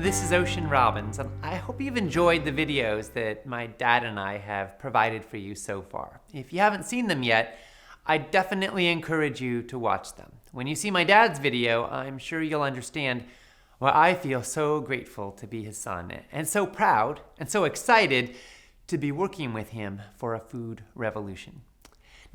This is Ocean Robbins, and I hope you've enjoyed the videos that my dad and I have provided for you so far. If you haven't seen them yet, I definitely encourage you to watch them. When you see my dad's video, I'm sure you'll understand why I feel so grateful to be his son, and so proud and so excited to be working with him for a food revolution.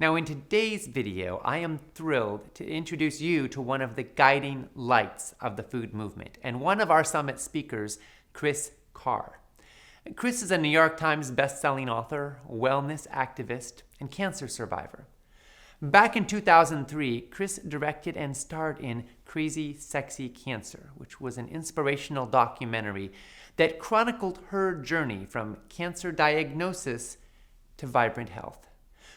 Now, in today's video, I am thrilled to introduce you to one of the guiding lights of the food movement and one of our summit speakers, Kris Carr. Kris is a New York Times bestselling author, wellness activist, and cancer survivor. Back in 2003, Kris directed and starred in Crazy Sexy Cancer, which was an inspirational documentary that chronicled her journey from cancer diagnosis to vibrant health.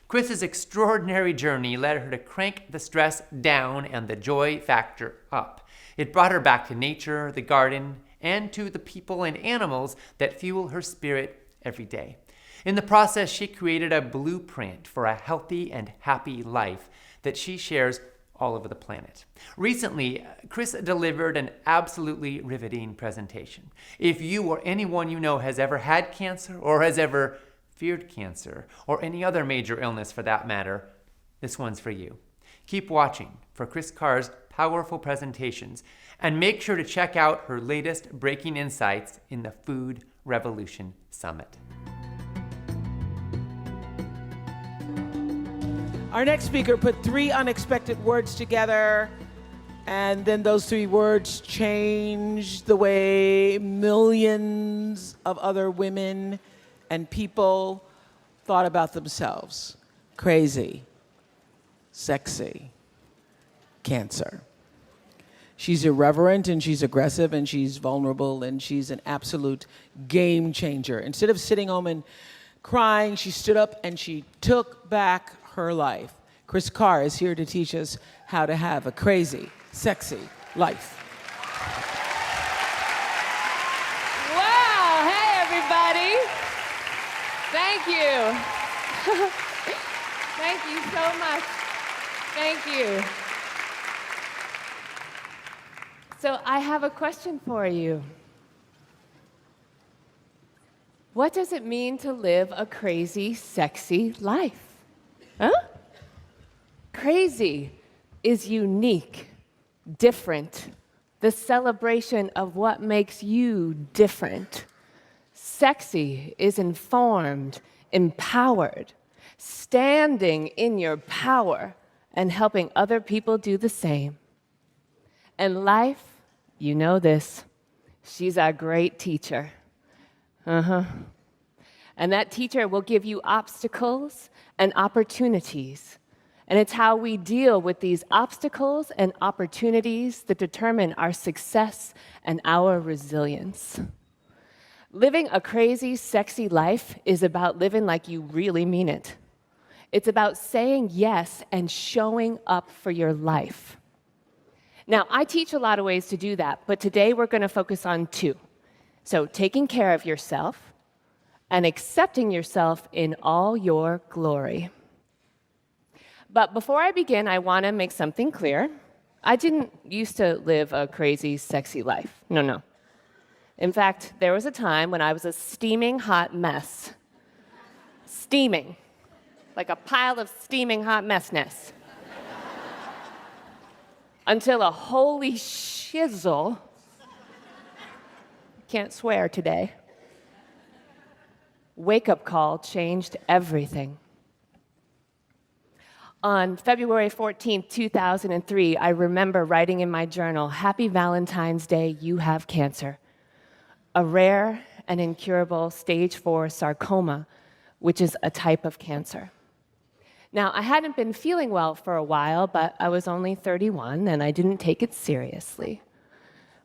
Kris's extraordinary journey led her to crank the stress down and the joy factor up. It brought her back to nature, the garden, and to the people and animals that fuel her spirit every day. In the process, she created a blueprint for a healthy and happy life that she shares all over the planet. Recently, Kris delivered an absolutely riveting presentation. If you or anyone you know has ever had cancer or has ever feared cancer, or any other major illness for that matter, this one's for you. Keep watching for Kris Carr's powerful presentations, and make sure to check out her latest breaking insights in the Food Revolution Summit. Our next speaker put 3 unexpected words together, and then those 3 words changed the way millions of other women and people thought about themselves. Crazy, sexy, cancer. She's irreverent and she's aggressive and she's vulnerable and she's an absolute game changer. Instead of sitting home and crying, she stood up and she took back her life. Kris Carr is here to teach us how to have a crazy, sexy life. Wow, hey everybody. Thank you. Thank you so much. Thank you. So I have a question for you. What does it mean to live a crazy, sexy life? Huh? Crazy is unique, different, the celebration of what makes you different. Sexy is informed, empowered, standing in your power and helping other people do the same. And life, you know this, she's our great teacher. And that teacher will give you obstacles and opportunities. And it's how we deal with these obstacles and opportunities that determine our success and our resilience. Living a crazy, sexy life is about living like you really mean it. It's about saying yes and showing up for your life. Now, I teach a lot of ways to do that, but today we're going to focus on 2. So, taking care of yourself and accepting yourself in all your glory. But before I begin, I want to make something clear. I didn't used to live a crazy, sexy life. No. In fact, there was a time when I was a steaming hot mess. Steaming. Like a pile of steaming hot messness. Until a holy shizzle, can't swear today, wake-up call changed everything. On February 14th, 2003, I remember writing in my journal, "Happy Valentine's Day, you have cancer. A rare and incurable stage 4 sarcoma, which is a type of cancer." Now, I hadn't been feeling well for a while, but I was only 31 and I didn't take it seriously.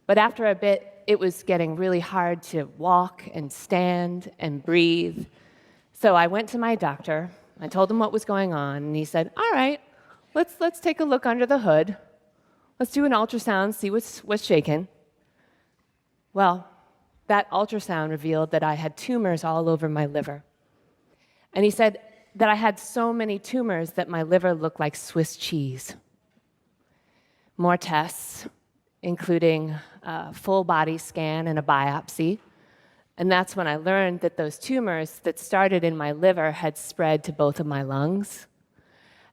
But after a bit, it was getting really hard to walk and stand and breathe. So I went to my doctor. I told him what was going on, and he said, "All right, let's take a look under the hood. Let's do an ultrasound, see what's shaking." Well, that ultrasound revealed that I had tumors all over my liver. And he said that I had so many tumors that my liver looked like Swiss cheese. More tests, including a full body scan and a biopsy. And that's when I learned that those tumors that started in my liver had spread to both of my lungs.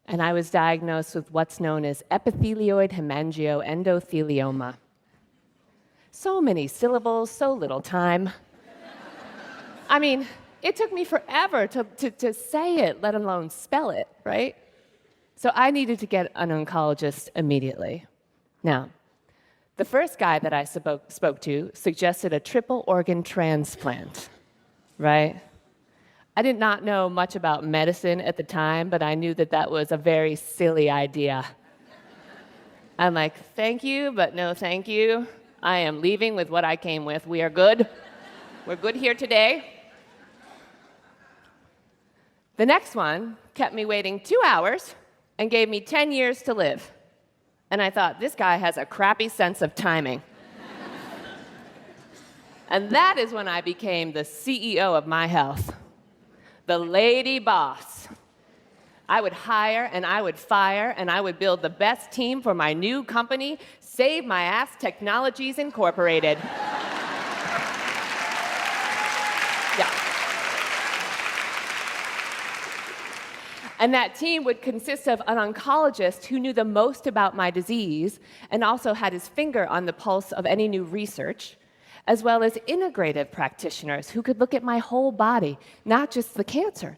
And I was diagnosed with what's known as epithelioid hemangioendothelioma. So many syllables, so little time. I mean, it took me forever to say it, let alone spell it, right? So I needed to get an oncologist immediately. Now, the first guy that I spoke to suggested a triple organ transplant, right? I did not know much about medicine at the time, but I knew that that was a very silly idea. I'm like, thank you, but no thank you. I am leaving with what I came with. We are good. We're good here today. The next one kept me waiting 2 hours and gave me 10 years to live. And I thought, this guy has a crappy sense of timing. And that is when I became the CEO of my health, the lady boss. I would hire and I would fire and I would build the best team for my new company, Save My Ass Technologies Incorporated. Yeah. And that team would consist of an oncologist who knew the most about my disease and also had his finger on the pulse of any new research, as well as integrative practitioners who could look at my whole body, not just the cancer,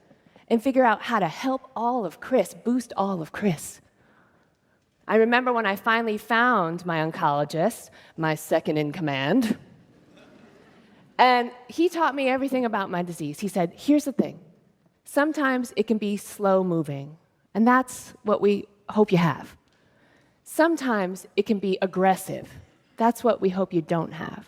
and figure out how to help all of Kris, boost all of Kris. I remember when I finally found my oncologist, my second in command, and he taught me everything about my disease. He said, here's the thing. Sometimes it can be slow moving, and that's what we hope you have. Sometimes it can be aggressive. That's what we hope you don't have.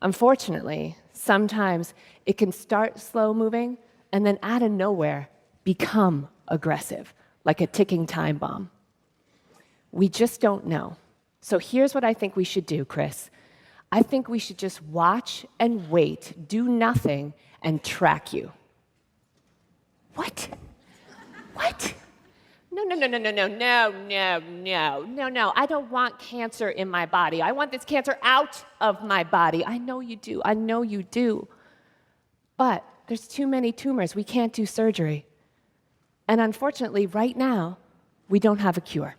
Unfortunately, sometimes it can start slow moving and then out of nowhere become aggressive, like a ticking time bomb. We just don't know. So here's what I think we should do, Kris. I think we should just watch and wait, do nothing, and track you. What? What? No. I don't want cancer in my body. I want this cancer out of my body. I know you do. But there's too many tumors. We can't do surgery. And unfortunately, right now, we don't have a cure.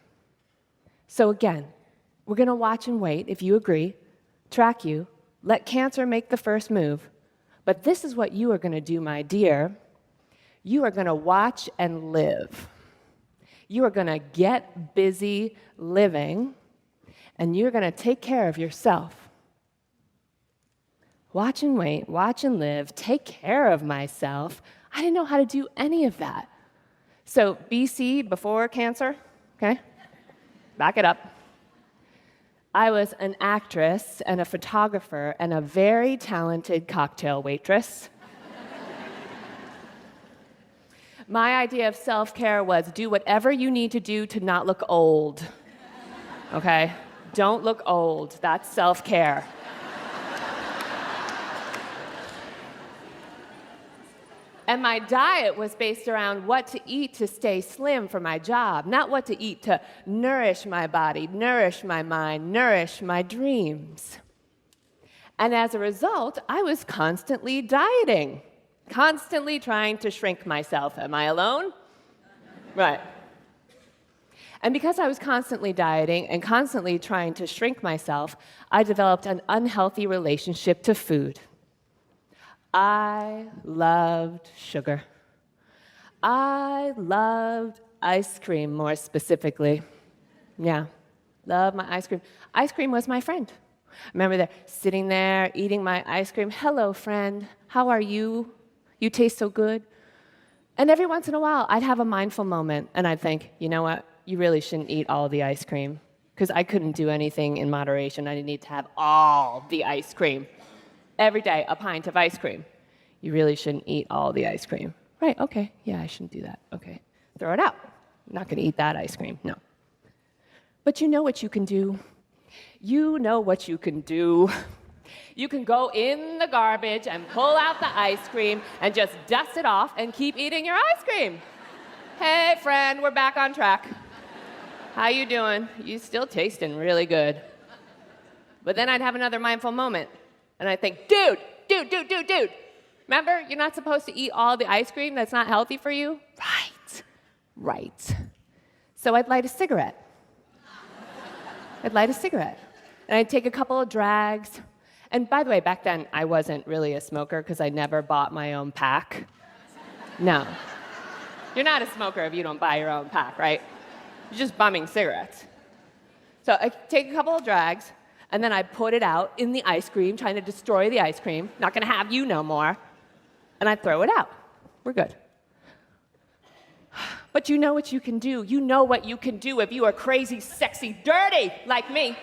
So again, we're going to watch and wait, if you agree, track you, let cancer make the first move. But this is what you are going to do, my dear. You are going to watch and live. You are going to get busy living, and you're going to take care of yourself. Watch and wait, watch and live, take care of myself. I didn't know how to do any of that. So BC, before cancer, okay? Back it up. I was an actress and a photographer and a very talented cocktail waitress. My idea of self-care was do whatever you need to do to not look old, okay? Don't look old. That's self-care. And my diet was based around what to eat to stay slim for my job, not what to eat to nourish my body, nourish my mind, nourish my dreams. And as a result, I was constantly dieting, constantly trying to shrink myself. Am I alone? Right. And because I was constantly dieting and constantly trying to shrink myself, I developed an unhealthy relationship to food. I loved sugar. I loved ice cream, more specifically. Yeah, loved my ice cream. Ice cream was my friend. I remember sitting there, eating my ice cream. Hello, friend. How are you? You taste so good. And every once in a while, I'd have a mindful moment, and I'd think, you know what? You really shouldn't eat all the ice cream, because I couldn't do anything in moderation. I didn't need to have all the ice cream. Every day, a pint of ice cream. You really shouldn't eat all the ice cream. Right, okay, yeah, I shouldn't do that. Okay, throw it out. I'm not gonna eat that ice cream, no. But you know what you can do? You know what you can do. You can go in the garbage and pull out the ice cream and just dust it off and keep eating your ice cream. Hey, friend, we're back on track. How you doing? You still tasting really good. But then I'd have another mindful moment, and I'd think, dude, remember, you're not supposed to eat all the ice cream that's not healthy for you? Right. So I'd light a cigarette. And I'd take a couple of drags. And by the way, back then, I wasn't really a smoker because I never bought my own pack. No. You're not a smoker if you don't buy your own pack, right? You're just bumming cigarettes. So I take a couple of drags, and then I put it out in the ice cream, trying to destroy the ice cream. Not gonna have you no more. And I throw it out. We're good. But you know what you can do. You know what you can do if you are crazy, sexy, dirty like me.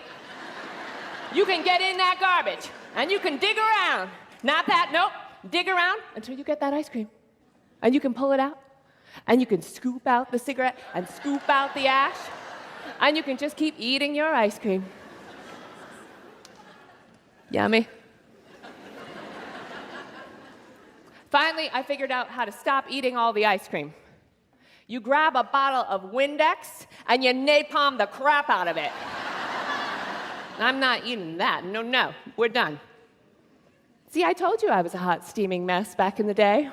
You can get in that garbage, and you can dig around. Not that, nope. Dig around until you get that ice cream. And you can pull it out, and you can scoop out the cigarette and scoop out the ash, and you can just keep eating your ice cream. Yummy. Finally, I figured out how to stop eating all the ice cream. You grab a bottle of Windex and you napalm the crap out of it. I'm not eating that. No, we're done. See, I told you I was a hot, steaming mess back in the day.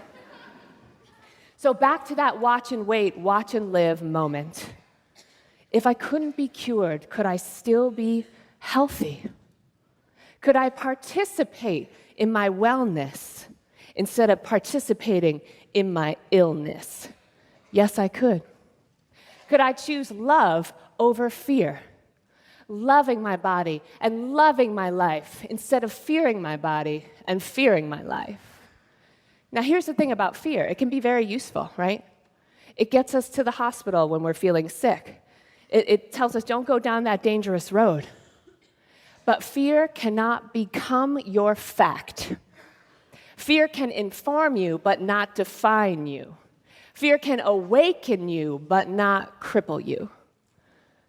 So back to that watch and wait, watch and live moment. If I couldn't be cured, could I still be healthy? Could I participate in my wellness instead of participating in my illness? Yes, I could. Could I choose love over fear? Loving my body and loving my life instead of fearing my body and fearing my life. Now, here's the thing about fear. It can be very useful, right? It gets us to the hospital when we're feeling sick. It tells us, don't go down that dangerous road. But fear cannot become your fact. Fear can inform you, but not define you. Fear can awaken you, but not cripple you.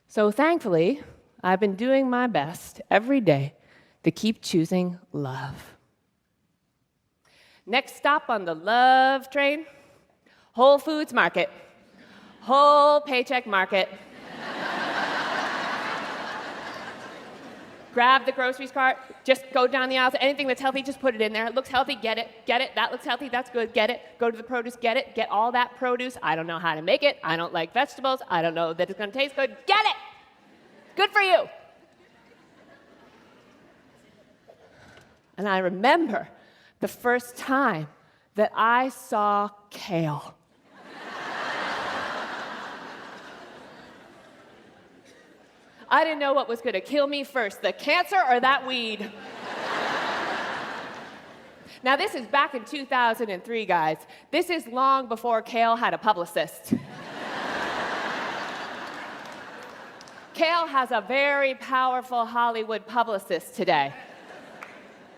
So thankfully, I've been doing my best every day to keep choosing love. Next stop on the love train, Whole Foods Market, whole paycheck market. Grab the groceries cart, just go down the aisles. Anything that's healthy, just put it in there. It looks healthy, get it. That looks healthy, that's good, get it. Go to the produce, get it. Get all that produce. I don't know how to make it. I don't like vegetables. I don't know that it's gonna taste good. Get it! Good for you. And I remember the first time that I saw kale. I didn't know what was going to kill me first, the cancer or that weed. Now, this is back in 2003, guys. This is long before kale had a publicist. Kale has a very powerful Hollywood publicist today.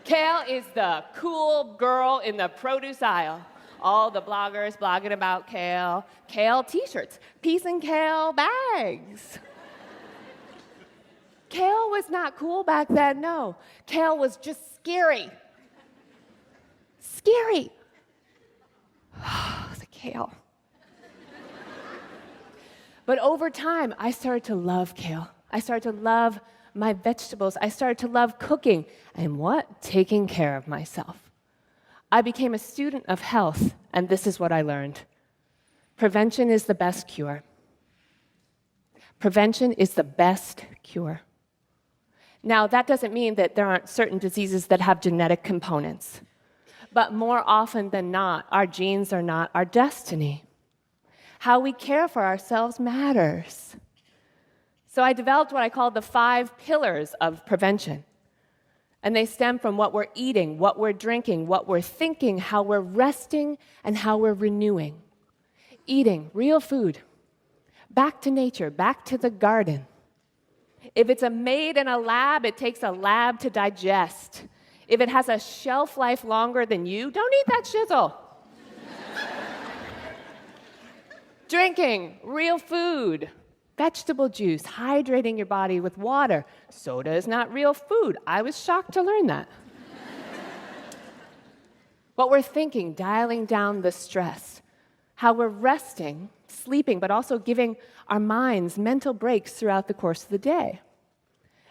Kale is the cool girl in the produce aisle. All the bloggers blogging about kale. Kale t-shirts, peas and kale bags. Kale was not cool back then, no. Kale was just scary. Scary. The kale. But over time, I started to love kale. I started to love my vegetables. I started to love cooking and what? Taking care of myself. I became a student of health, and this is what I learned. Prevention is the best cure. Prevention is the best cure. Now, that doesn't mean that there aren't certain diseases that have genetic components. But more often than not, our genes are not our destiny. How we care for ourselves matters. So I developed what I call the 5 pillars of prevention. And they stem from what we're eating, what we're drinking, what we're thinking, how we're resting, and how we're renewing. Eating real food, back to nature, back to the garden. If it's made in a lab, it takes a lab to digest. If it has a shelf life longer than you, don't eat that shizzle. Drinking real food, vegetable juice, hydrating your body with water. Soda is not real food. I was shocked to learn that. What we're thinking, dialing down the stress. How we're resting, sleeping, but also giving our minds mental breaks throughout the course of the day.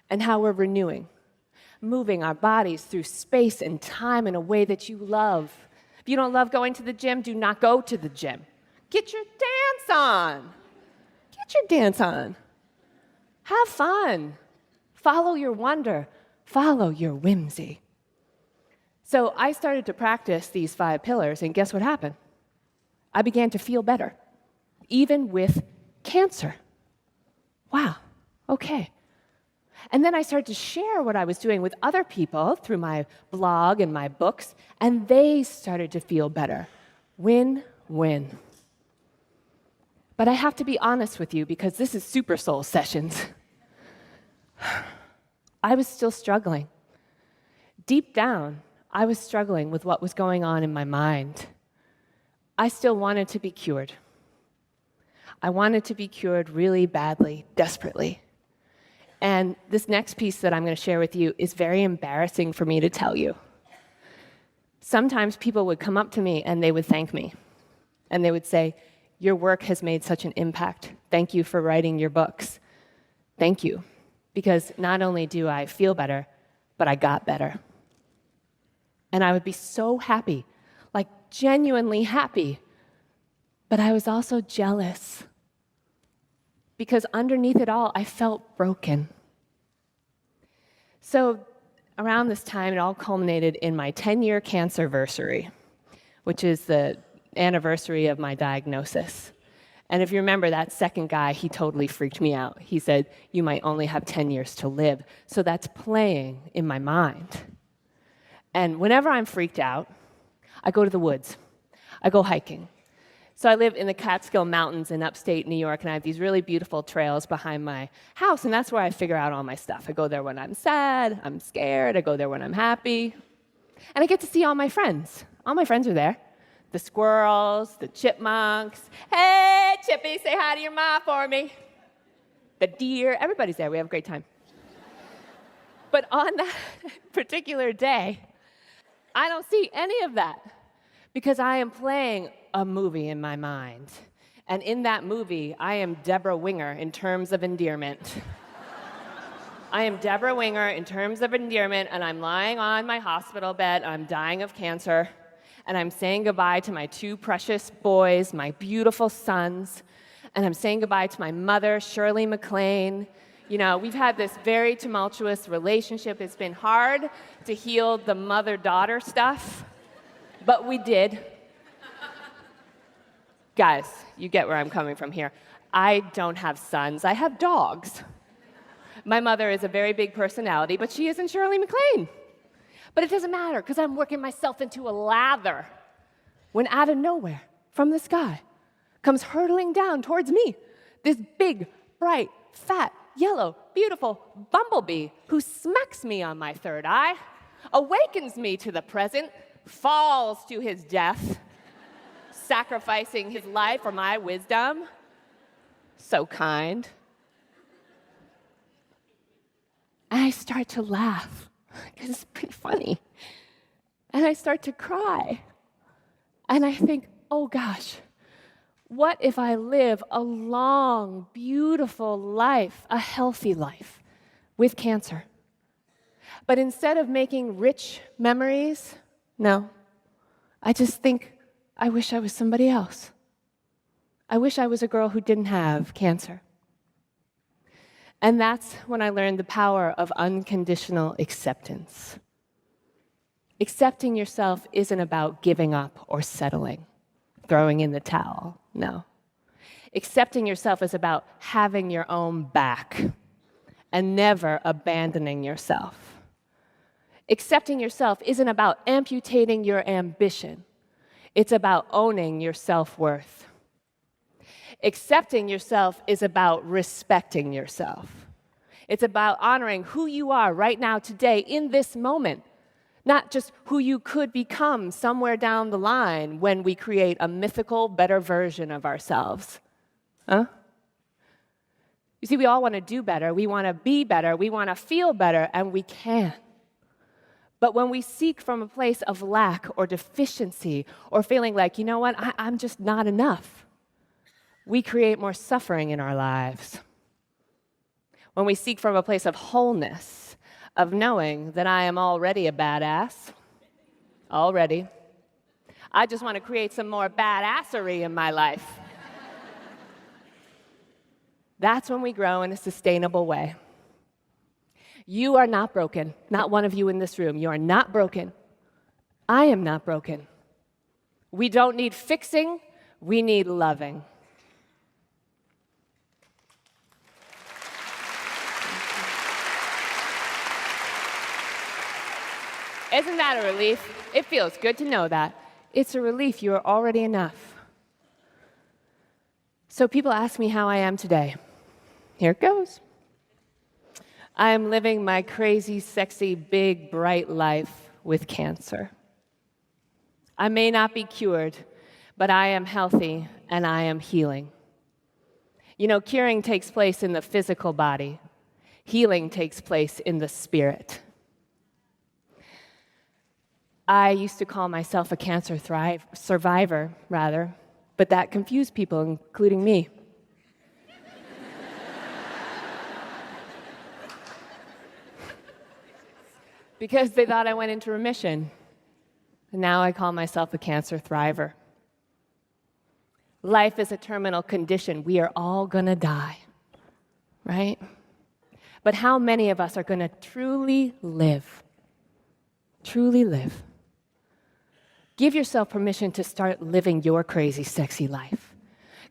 And how we're renewing. moving our bodies through space and time in a way that you love. If you don't love going to the gym, do not go to the gym. Get your dance on. Get your dance on. Have fun. Follow your wonder. Follow your whimsy. So I started to practice these 5 pillars, and guess what happened? I began to feel better, even with cancer. Wow, okay. And then I started to share what I was doing with other people through my blog and my books, and they started to feel better. Win-win. But I have to be honest with you because this is Super Soul Sessions. I was still struggling. Deep down, I was struggling with what was going on in my mind. I still wanted to be cured. I wanted to be cured really badly, desperately. And this next piece that I'm going to share with you is very embarrassing for me to tell you. Sometimes people would come up to me and they would thank me. And they would say, "Your work has made such an impact. Thank you for writing your books." Thank you. Because not only do I feel better, but I got better. And I would be so happy, like genuinely happy. But I was also jealous. Because underneath it all, I felt broken. So around this time, it all culminated in my 10-year cancerversary, which is the anniversary of my diagnosis. And if you remember that second guy, he totally freaked me out. He said, "You might only have 10 years to live." So that's playing in my mind. And whenever I'm freaked out, I go to the woods. I go hiking. So I live in the Catskill Mountains in upstate New York, and I have these really beautiful trails behind my house, and that's where I figure out all my stuff. I go there when I'm sad, I'm scared, I go there when I'm happy. And I get to see all my friends. All my friends are there. The squirrels, the chipmunks. Hey, Chippy, say hi to your mom for me. The deer, everybody's there. We have a great time. But on that particular day, I don't see any of that because I am playing a movie in my mind. And in that movie, I am Deborah Winger in terms of endearment. I am Deborah Winger in terms of endearment, and I'm lying on my hospital bed, I'm dying of cancer, and I'm saying goodbye to my 2 precious boys, my beautiful sons, and I'm saying goodbye to my mother, Shirley MacLaine. You know, we've had this very tumultuous relationship. It's been hard to heal the mother-daughter stuff, but we did. Guys, you get where I'm coming from here. I don't have sons, I have dogs. My mother is a very big personality, but she isn't Shirley MacLaine. But it doesn't matter, because I'm working myself into a lather when out of nowhere, from the sky, comes hurtling down towards me this big, bright, fat, yellow, beautiful bumblebee who smacks me on my third eye, awakens me to the present, falls to his death, sacrificing his life for my wisdom. So kind. And I start to laugh, because it's pretty funny. And I start to cry. And I think, oh gosh, what if I live a long, beautiful life, a healthy life, with cancer? But instead of making rich memories, no, I just think, I wish I was somebody else. I wish I was a girl who didn't have cancer. And that's when I learned the power of unconditional acceptance. Accepting yourself isn't about giving up or settling, throwing in the towel, no. Accepting yourself is about having your own back and never abandoning yourself. Accepting yourself isn't about amputating your ambition. It's about owning your self-worth. Accepting yourself is about respecting yourself. It's about honoring who you are right now, today, in this moment, not just who you could become somewhere down the line when we create a mythical, better version of ourselves. Huh? You see, we all want to do better, we want to be better, we want to feel better, and we can. But when we seek from a place of lack or deficiency or feeling like, you know what, I'm just not enough, we create more suffering in our lives. When we seek from a place of wholeness, of knowing that I am already a badass. Already. I just want to create some more badassery in my life. That's when we grow in a sustainable way. You are not broken. Not one of you in this room. You are not broken. I am not broken. We don't need fixing. We need loving. Isn't that a relief? It feels good to know that. It's a relief. You are already enough. So people ask me how I am today. Here it goes. I am living my crazy, sexy, big, bright life with cancer. I may not be cured, but I am healthy and I am healing. You know, curing takes place in the physical body. Healing takes place in the spirit. I used to call myself a cancer survivor, but that confused people, including me. Because they thought I went into remission. And now I call myself a cancer thriver. Life is a terminal condition. We are all gonna die, right? But how many of us are gonna truly live? Truly live. Give yourself permission to start living your crazy, sexy life.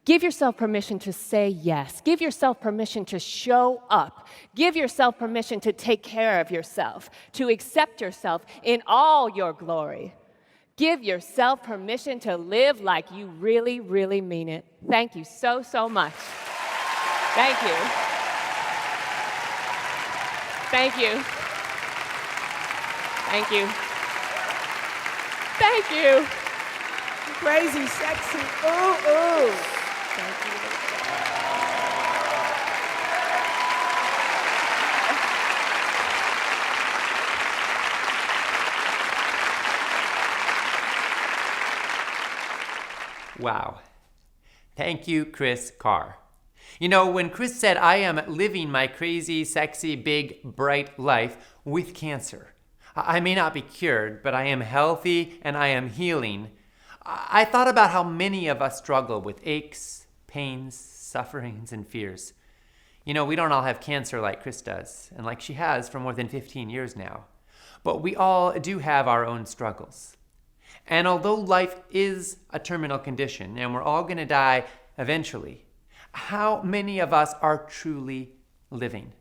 Give yourself permission to say yes. Give yourself permission to show up. Give yourself permission to take care of yourself, to accept yourself in all your glory. Give yourself permission to live like you really, really mean it. Thank you so, so much. Thank you. Thank you. Thank you. Thank you. Crazy, sexy, ooh, ooh. Thank you. Wow. Thank you, Kris Carr. You know, when Kris said, I am living my crazy, sexy, big, bright life with cancer. I may not be cured, but I am healthy and I am healing. I thought about how many of us struggle with aches, pains, sufferings, and fears. You know, we don't all have cancer like Kris does, and like she has for more than 15 years now. But we all do have our own struggles. And although life is a terminal condition, and we're all going to die eventually, how many of us are truly living?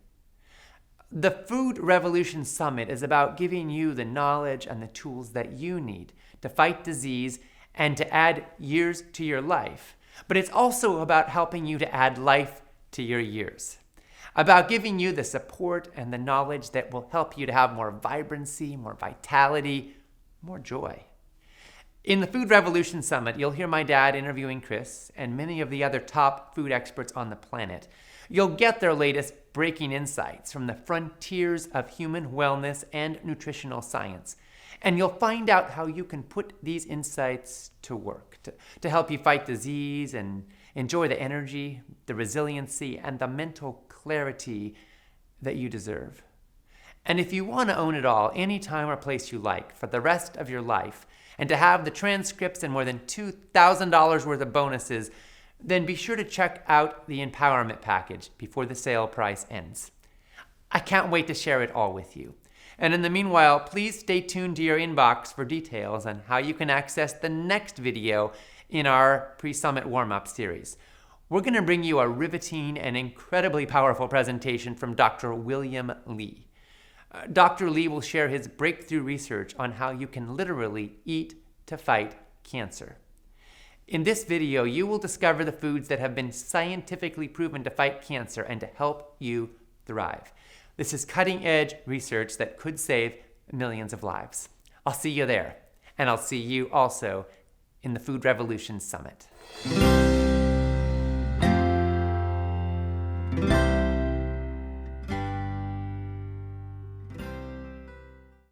The Food Revolution Summit is about giving you the knowledge and the tools that you need to fight disease and to add years to your life. But it's also about helping you to add life to your years. About giving you the support and the knowledge that will help you to have more vibrancy, more vitality, more joy. In the Food Revolution Summit, you'll hear my dad interviewing Kris and many of the other top food experts on the planet. You'll get their latest breaking insights from the frontiers of human wellness and nutritional science. And you'll find out how you can put these insights to work to help you fight disease and enjoy the energy, the resiliency, and the mental clarity that you deserve. And if you want to own it all, any time or place you like, for the rest of your life, and to have the transcripts and more than $2,000 worth of bonuses, then be sure to check out the empowerment package before the sale price ends. I can't wait to share it all with you. And in the meanwhile, please stay tuned to your inbox for details on how you can access the next video in our pre-summit warm-up series. We're going to bring you a riveting and incredibly powerful presentation from Dr. William Li. Dr. Li will share his breakthrough research on how you can literally eat to fight cancer. In this video, you will discover the foods that have been scientifically proven to fight cancer and to help you thrive. This is cutting-edge research that could save millions of lives. I'll see you there, and I'll see you also in the Food Revolution Summit.